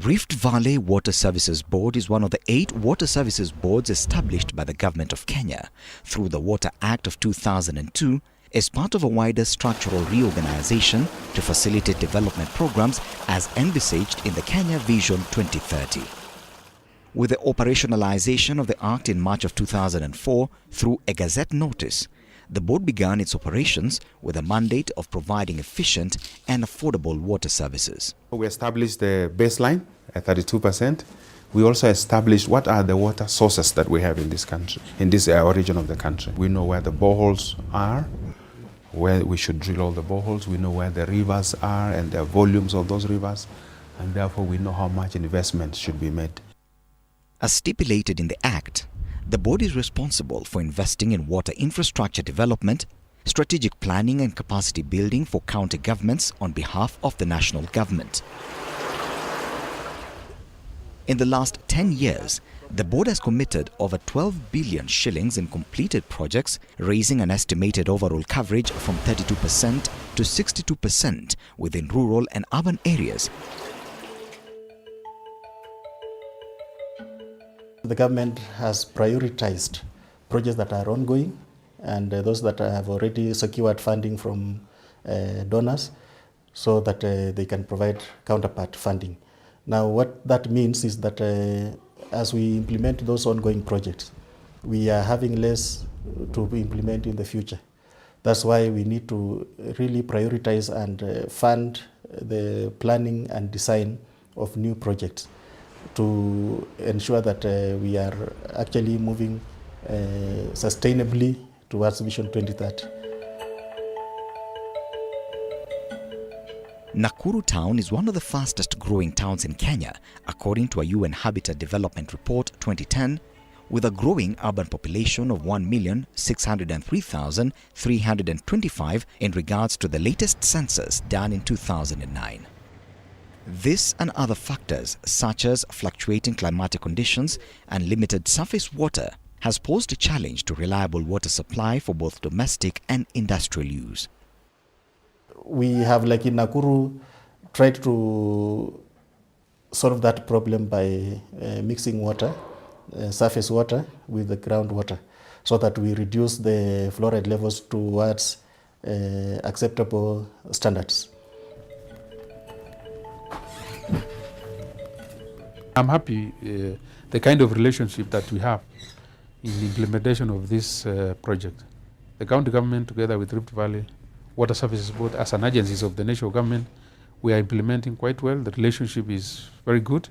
Rift Valley Water Services Board is one of the 8 water services boards established by the Government of Kenya through the Water Act of 2002 as part of a wider structural reorganization to facilitate development programs as envisaged in the Kenya Vision 2030. With the operationalization of the Act in March of 2004 through a Gazette notice, the board began its operations with a mandate of providing efficient and affordable water services. We established the baseline at 32%. We also established what are the water sources that we have in this country, in this region of the country. We know where the boreholes are, where we should drill all the boreholes. We know where the rivers are and the volumes of those rivers, and therefore we know how much investment should be made. As stipulated in the Act, the board is responsible for investing in water infrastructure development, strategic planning and capacity building for county governments on behalf of the national government. In the last 10 years, the board has committed over 12 billion shillings in completed projects, raising an estimated overall coverage from 32% to 62% within rural and urban areas. The government has prioritized projects that are ongoing and those that have already secured funding from donors so that they can provide counterpart funding. Now what that means is that as we implement those ongoing projects, we are having less to implement in the future. That's why we need to really prioritize and fund the planning and design of new projects to ensure that we are actually moving sustainably towards Vision 2030. Nakuru town is one of the fastest growing towns in Kenya, according to a UN Habitat Development Report 2010, with a growing urban population of 1,603,325 in regards to the latest census done in 2009. This and other factors such as fluctuating climatic conditions and limited surface water has posed a challenge to reliable water supply for both domestic and industrial use. We have, like in Nakuru, tried to solve that problem by mixing water, surface water with the groundwater, so that we reduce the fluoride levels towards acceptable standards. I'm happy the kind of relationship that we have in the implementation of this project. The county government, together with Rift Valley Water Services Board, as an agencies of the national government, we are implementing quite well. The relationship is very good,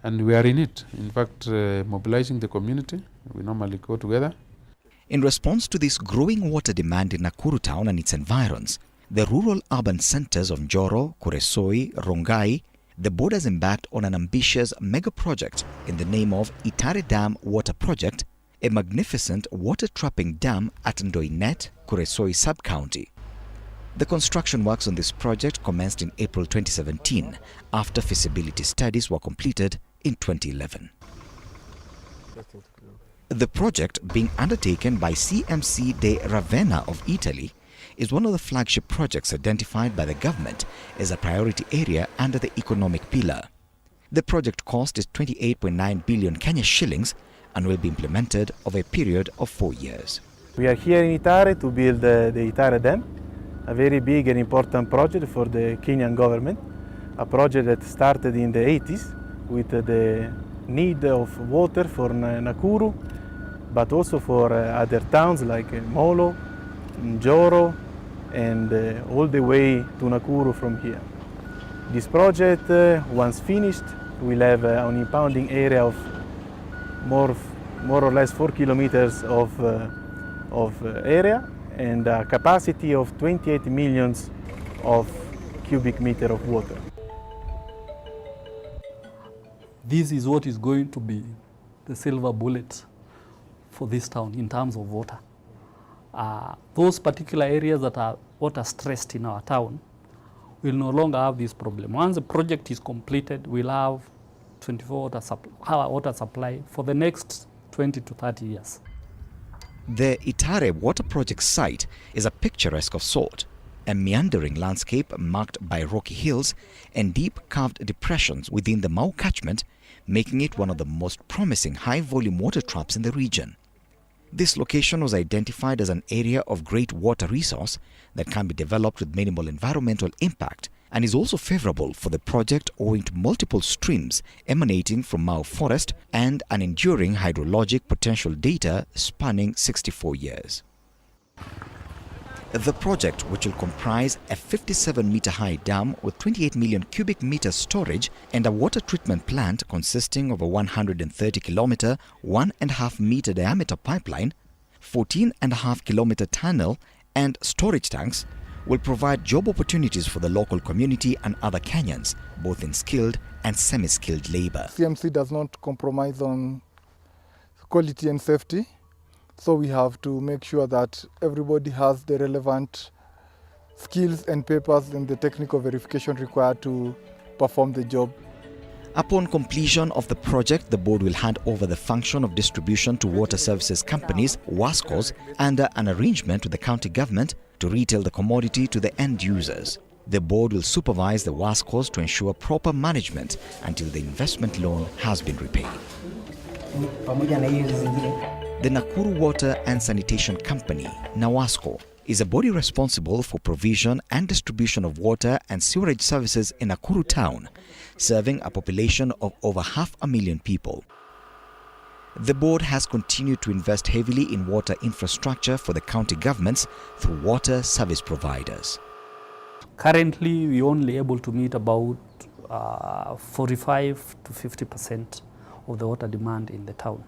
and we are in it. In fact, mobilizing the community, we normally go together. In response to this growing water demand in Nakuru town and its environs, the rural urban centers of Njoro, Kuresoi, Rongai, the board has embarked on an ambitious mega project in the name of Itare Dam Water Project, a magnificent water trapping dam at Ndoinet, Kuresoi sub-county. The construction works on this project commenced in April 2017 after feasibility studies were completed in 2011. The project, being undertaken by CMC de Ravenna of Italy, is one of the flagship projects identified by the government as a priority area under the economic pillar. The project cost is 28.9 billion Kenya shillings and will be implemented over a period of 4 years. We are here in Itare to build the Itare Dam, a very big and important project for the Kenyan government, a project that started in the 80s with the need of water for Nakuru, but also for other towns like Molo, Njoro, and all the way to Nakuru from here. This project, once finished, will have an impounding area of more or less 4 kilometers of area and a capacity of 28 millions of cubic meter of water. this is what is going to be the silver bullet for this town in terms of water. Those particular areas that are water stressed in our town will no longer have this problem. Once the project is completed, we'll have 24-hour water supply for the next 20 to 30 years. The Itare Water Project site is a picturesque of sort, a meandering landscape marked by rocky hills and deep carved depressions within the Mau catchment, making it one of the most promising high-volume water traps in the region. This location was identified as an area of great water resource that can be developed with minimal environmental impact and is also favorable for the project owing to multiple streams emanating from Mau Forest and an enduring hydrologic potential data spanning 64 years. The project, which will comprise a 57-meter-high dam with 28 million cubic meters storage and a water treatment plant consisting of a 130-kilometer, 1.5-meter diameter pipeline, 14.5-kilometer tunnel and storage tanks, will provide job opportunities for the local community and other Kenyans, both in skilled and semi-skilled labor. CMC does not compromise on quality and safety. So we have to make sure that everybody has the relevant skills and papers and the technical verification required to perform the job. Upon completion of the project, the board will hand over the function of distribution to water services companies, WASCOs, under an arrangement with the county government to retail the commodity to the end users. The board will supervise the WASCOs to ensure proper management until the investment loan has been repaid. The Nakuru Water and Sanitation Company, NAWASCO, is a body responsible for provision and distribution of water and sewerage services in Nakuru town, serving a population of over 500,000 people. The board has continued to invest heavily in water infrastructure for the county governments through water service providers. Currently, we're only able to meet about 45 to 50% of the water demand in the town.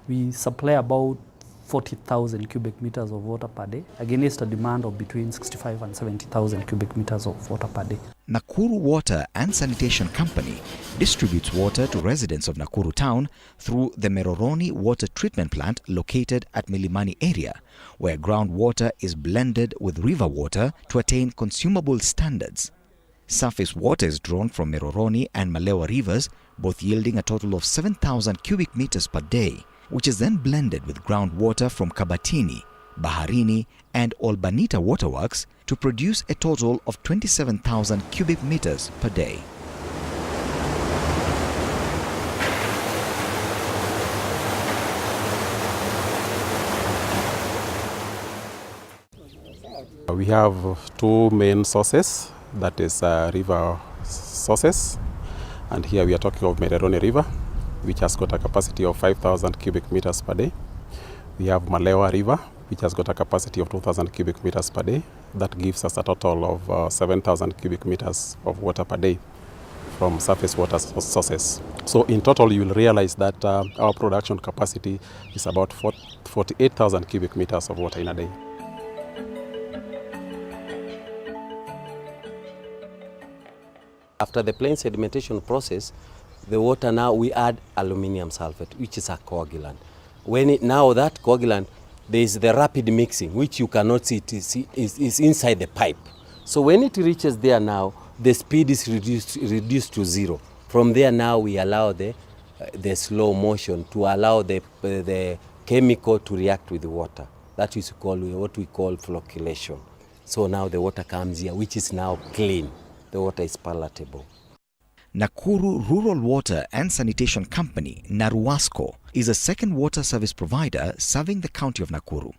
We supply about 40,000 cubic meters of water per day against a demand of between 65 and 70,000 cubic meters of water per day. Nakuru Water and Sanitation Company distributes water to residents of Nakuru town through the Meroroni Water Treatment Plant located at Milimani area, where groundwater is blended with river water to attain consumable standards. Surface water is drawn from Meroroni and Malewa rivers, both yielding a total of 7,000 cubic meters per day, which is then blended with groundwater from Kabatini, Baharini and Olbanita waterworks to produce a total of 27,000 cubic meters per day. We have two main sources, that is river sources, and here we are talking of Meroroni River, which has got a capacity of 5,000 cubic meters per day. We have Malewa River, which has got a capacity of 2,000 cubic meters per day. That gives us a total of 7,000 cubic meters of water per day from surface water sources. So in total, you will realize that our production capacity is about 48,000 cubic meters of water in a day. After the plain sedimentation process, the water now we add aluminium sulfate, which is a coagulant. Now that coagulant, there is the rapid mixing, which you cannot see, is inside the pipe. So when it reaches there now, the speed is reduced to zero. From there now we allow the slow motion to allow the chemical to react with the water. That is what we call flocculation. So now the water comes here, which is now clean. The water is palatable. Nakuru Rural Water and Sanitation Company, NARUWASCO, is a second water service provider serving the county of Nakuru.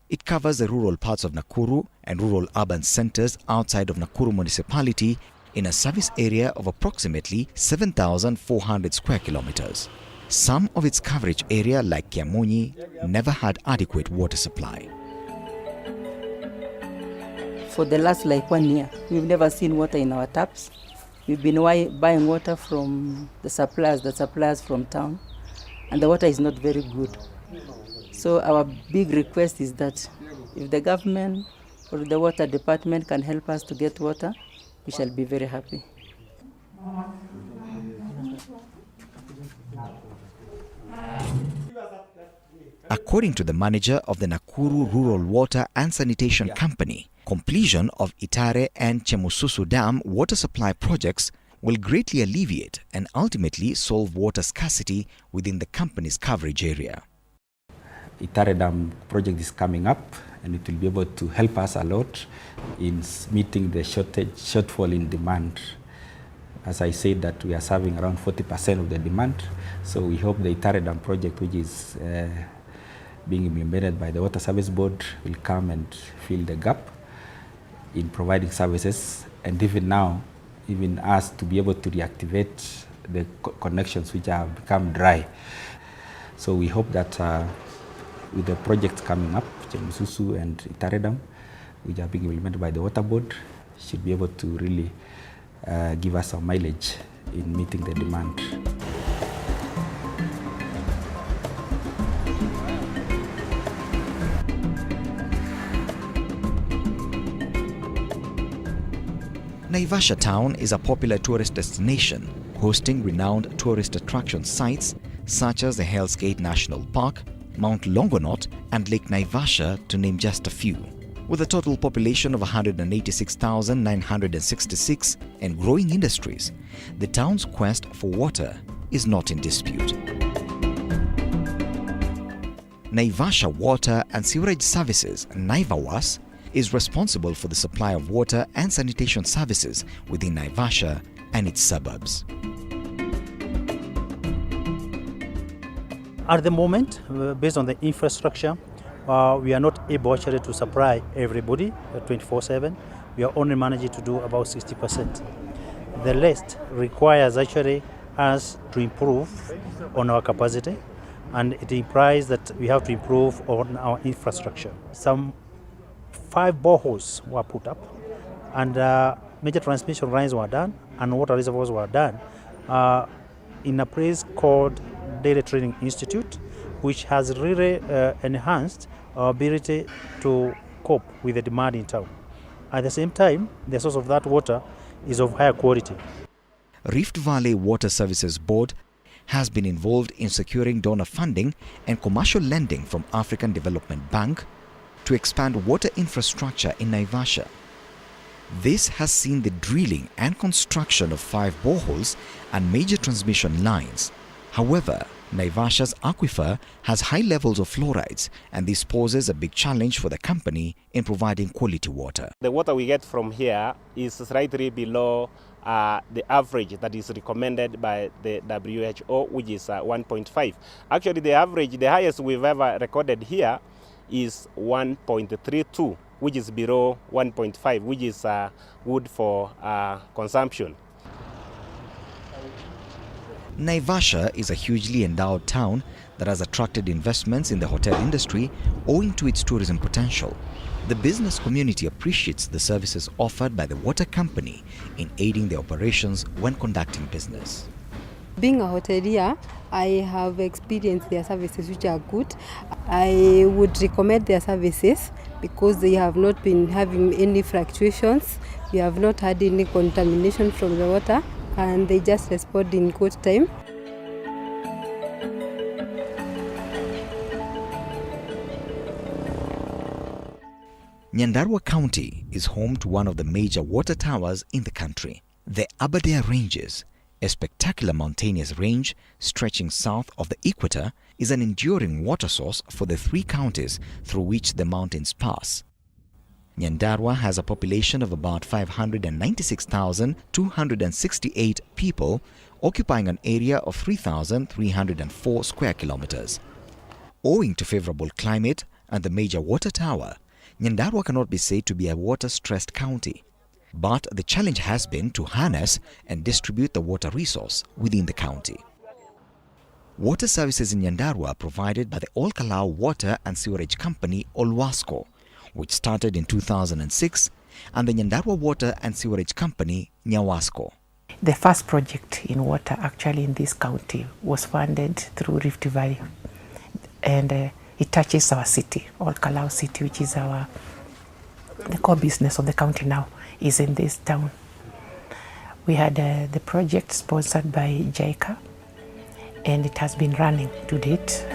It covers the rural parts of Nakuru and rural urban centers outside of Nakuru municipality in a service area of approximately 7,400 square kilometers. Some of its coverage area, like Kiamunyi, never had adequate water supply. For the last 1 year, we've never seen water in our taps. We've been buying water from the suppliers from town, and the water is not very good. So our big request is that if the government or the water department can help us to get water, we shall be very happy. According to the manager of the Nakuru Rural Water and Sanitation Company, completion of Itare and Chemususu Dam water supply projects will greatly alleviate and ultimately solve water scarcity within the company's coverage area. Itare Dam project is coming up, and it will be able to help us a lot in meeting the shortfall in demand. As I said, that we are serving around 40% of the demand, so we hope the Itare Dam project, which is being implemented by the Water Service Board, will come and fill the gap in providing services, and even now, even us to be able to reactivate the connections which have become dry. So we hope that with the projects coming up, Chemususu and Itare Dam, which are being implemented by the Water Board, should be able to really give us some mileage in meeting the demand. Naivasha town is a popular tourist destination, hosting renowned tourist attraction sites such as the Hell's Gate National Park, Mount Longonot and Lake Naivasha, to name just a few. With a total population of 186,966 and growing industries, the town's quest for water is not in dispute. Naivasha Water and Sewerage Services, Naivawas, is responsible for the supply of water and sanitation services within Naivasha and its suburbs. At the moment, based on the infrastructure, we are not able actually to supply everybody 24/7. We are only managing to do about 60%. The rest requires actually us to improve on our capacity, and it implies that we have to improve on our infrastructure. Some 5 boreholes were put up, and major transmission lines were done, and water reservoirs were done in a place called Daily Training Institute, which has really enhanced our ability to cope with the demand in town. At the same time, the source of that water is of higher quality. Rift Valley Water Services Board has been involved in securing donor funding and commercial lending from African Development Bank to expand water infrastructure in Naivasha. This has seen the drilling and construction of 5 boreholes and major transmission lines. However, Naivasha's aquifer has high levels of fluorides, and this poses a big challenge for the company in providing quality water. The water we get from here is slightly below the average that is recommended by the WHO, which is 1.5. Actually, the average, the highest we've ever recorded here is 1.32, which is below 1.5, which is good for consumption. Naivasha is a hugely endowed town that has attracted investments in the hotel industry owing to its tourism potential. The business community appreciates the services offered by the water company in aiding the operations when conducting business. Being a hotelier, I have experienced their services which are good. I would recommend their services because they have not been having any fluctuations. We have not had any contamination from the water, and they just respond in good time. Nyandarua County is home to one of the major water towers in the country. The Aberdare Ranges, a spectacular mountainous range stretching south of the equator, is an enduring water source for the 3 counties through which the mountains pass. Nyandarua has a population of about 596,268 people, occupying an area of 3,304 square kilometers. Owing to favorable climate and the major water tower, Nyandarua cannot be said to be a water-stressed county. But the challenge has been to harness and distribute the water resource within the county. Water services in Nyandarua are provided by the All-Kalau Water and Sewerage Company, Olwasco, which started in 2006, and the Nyandarua Water and Sewerage Company, Nyawasco. The first project in water actually in this county was funded through Rift Valley, and it touches our city, All-Kalau City, which is the core business of the county now is in this town. We had the project sponsored by JICA, and it has been running to date.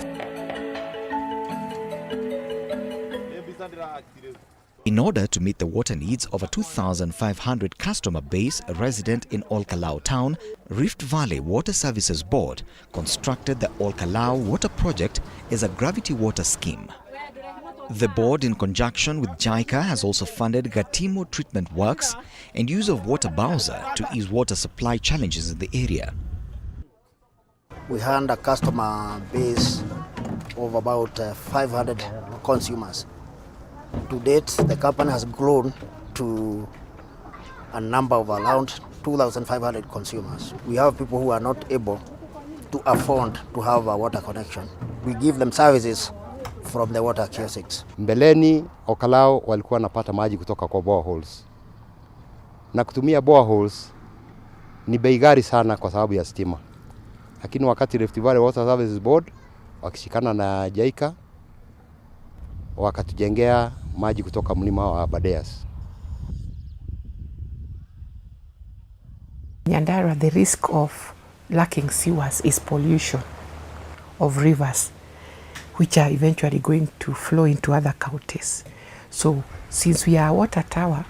In order to meet the water needs of a 2,500 customer base resident in Olkalau town, Rift Valley Water Services Board constructed the Olkalau Water Project as a gravity water scheme. The board, in conjunction with JICA, has also funded Gatimo treatment works and use of water bowser to ease water supply challenges in the area. We had a customer base of about 500 consumers. To date, the company has grown to a number of around 2,500 consumers. We have people who are not able to afford to have a water connection. We give them services from the water kiosks. Mbeleni Olkalau walikuwa napata maji kutoka kwa boreholes. Na kutumia boreholes ni bei ghali sana kwa sababu ya stima. Lakini wakati Rift Valley Water Services Board wakishikana na JICA wakatujengea maji kutoka mlima wa Aberdares. Nyandarua, the risk of lacking sewers is pollution of rivers, which are eventually going to flow into other counties. So since we are a water tower,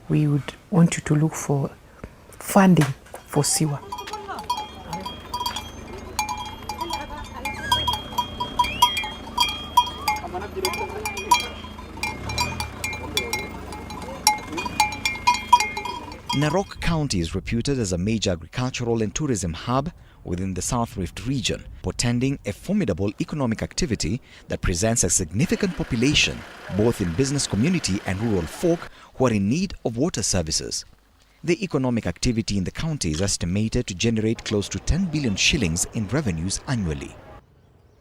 we would want you to look for funding for sewer. Narok County is reputed as a major agricultural and tourism hub within the South Rift region, portending a formidable economic activity that presents a significant population, both in business community and rural folk who are in need of water services. The economic activity in the county is estimated to generate close to 10 billion shillings in revenues annually.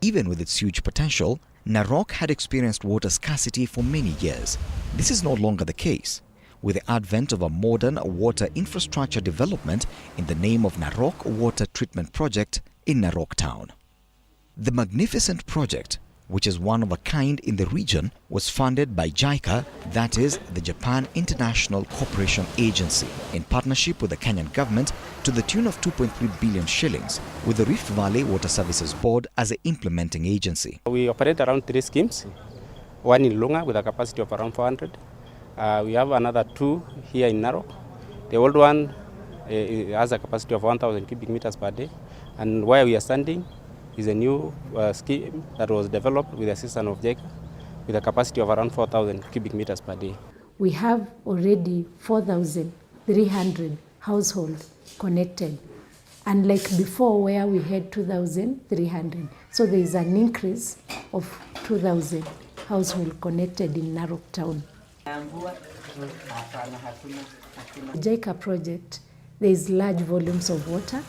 Even with its huge potential, Narok had experienced water scarcity for many years. This is no longer the case, with the advent of a modern water infrastructure development in the name of Narok Water Treatment Project in Narok town. The magnificent project, which is one of a kind in the region, was funded by JICA, that is the Japan International Cooperation Agency, in partnership with the Kenyan government to the tune of 2.3 billion shillings, with the Rift Valley Water Services Board as the implementing agency. We operate around 3 schemes, one in Lunga with a capacity of around 400. We have another 2 here in Narok. The old one has a capacity of 1,000 cubic meters per day. And where we are standing is a new scheme that was developed with the assistance of JICA with a capacity of around 4,000 cubic meters per day. We have already 4,300 households connected, unlike before where we had 2,300. So there is an increase of 2,000 households connected in Narok town. JICA project, there is large volumes of water.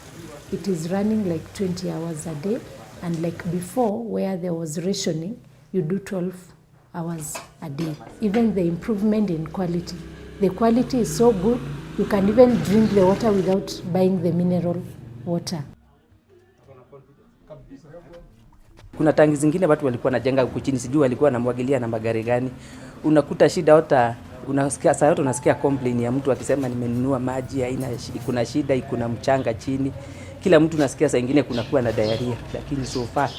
It is running like 20 hours a day, and like before where there was rationing, you do 12 hours a day. Even the improvement in quality. The quality is so good, you can even drink the water without buying the mineral water. Kuna tangi zingine watu walikuwa najenga huku chini, sijui walikuwa wanamwagilia na magari gani. Unakuta shida hata unasikia saa yote unasikia complain ya mtu akisema nimenunua maji kuna shida, kuna mchanga chini. Kila mtu nasikia saa nyingine kunakuwa na diarrhea, lakini so far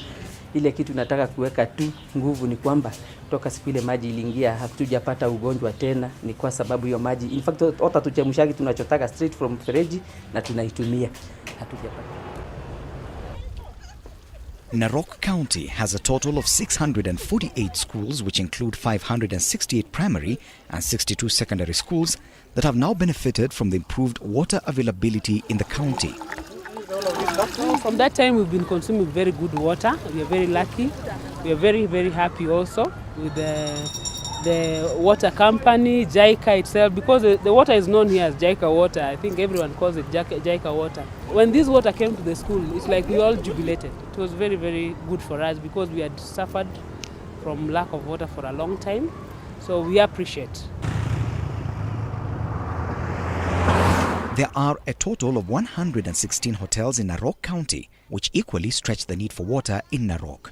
ile kitu nataka kuweka tu nguvu ni kwamba toka siku ile maji iliingia hatujapata ugonjwa tena, ni kwa sababu hiyo maji in fact hata tuchemshagi tunachotaka straight from fereji na tunaitumia, hatujapata. Narok County has a total of 648 schools, which include 568 primary and 62 secondary schools that have now benefited from the improved water availability in the county. From that time, we've been consuming very good water. We are very lucky. We are very, very happy also with the water company, JICA itself, because the water is known here as JICA water. I think everyone calls it JICA water. When this water came to the school, it's like we all jubilated. It was very, very good for us because we had suffered from lack of water for a long time. So we appreciate. There are a total of 116 hotels in Narok County, which equally stretch the need for water in Narok.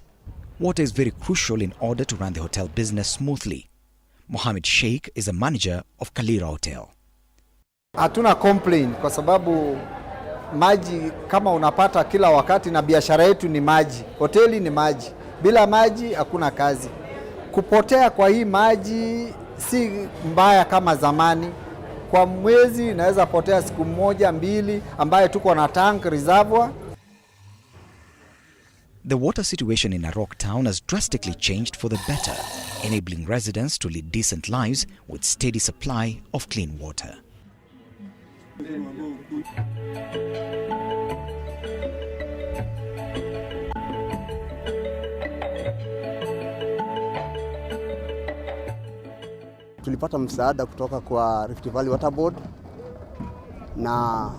Water is very crucial in order to run the hotel business smoothly. Mohamed Sheikh is a manager of Kalira Hotel. Hatuna complain kwa sababu maji kama unapata kila wakati, na biashara yetu ni maji. Hoteli ni maji. Bila maji hakuna kazi. Kupotea kwa hii maji si mbaya kama zamani. Kwa mwezi inaweza potea siku moja mbili ambaye tuko na tank reservoir. The water situation in Narok town has drastically changed for the better, enabling residents to lead decent lives with steady supply of clean water. Tulipata msaada kutoka kwa Rift Valley Water Board na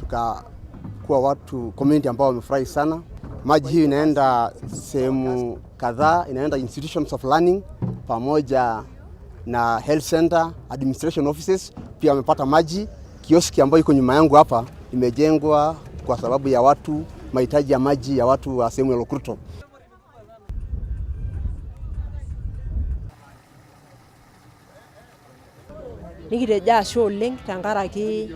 tukakuwa watu community ambao wamefurahi sana. Maji hii inaenda sehemu kadhaa, inaenda institutions of learning pamoja na health center, administration offices pia wamepata maji. Kioski ambayo iko nyuma yangu hapa imejengwa kwa sababu ya watu, mahitaji ya maji ya watu wa sehemu ya Lokurto. Nikitejo ashe oleng tenkaraki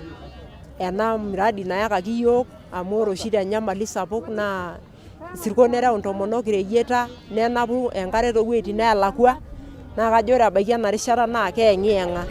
ena miradi nayakaki yiok amu ore oshi tenyamali sapuk naa isirkon nereu intomonok ireyieta nenapu enkare toowuejitin neelakua naa kajo ore ebaiki ena rishata naa keeng'iyeng'a.